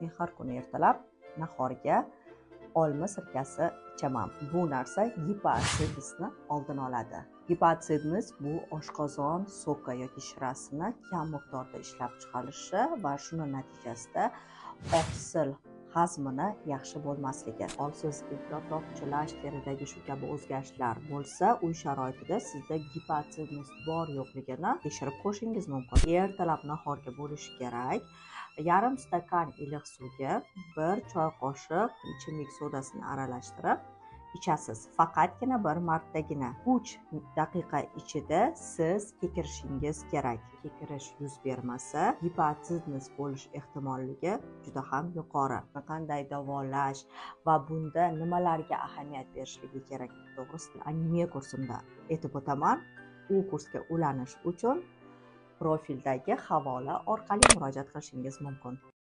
Men har kuni ertalab nahorga olma sirkasi ichaman. Bu narsa gipoatsidisni oldini oladi. Gipoatsidis bu oshqozon so'ki yoki shirasini kam miqdorda ishlab chiqarishi va shuni natijasida oqsil hazmini yaxshi bo'lmasligi. Siz iflot chilash, teridagi shu kabi o'zgarishlar bo'lsa, uy sharoitida sizda gipoatsidis bor yo'qligini tekshirib ko'rishingiz mumkin. Ertalab nahorga bo'lishi kerak. Yarim stakan iliq suvga 1 choy qoshiq ichimlik sodasini aralashtirib ichasiz. Faqatgina bir martagina 3 daqiqa ichida siz kekirishingiz kerak. Kekirish yuz bermasa, gipoatsidis bo'lish ehtimolligi juda ham yuqori. Qanday davolash va bunda nimalarga ahamiyat berishligi kerak to'g'risida anemiya kursimda aytib o'taman. U kursga ulanish uchun profildagi havola orqali murojaat qilishingiz mumkin.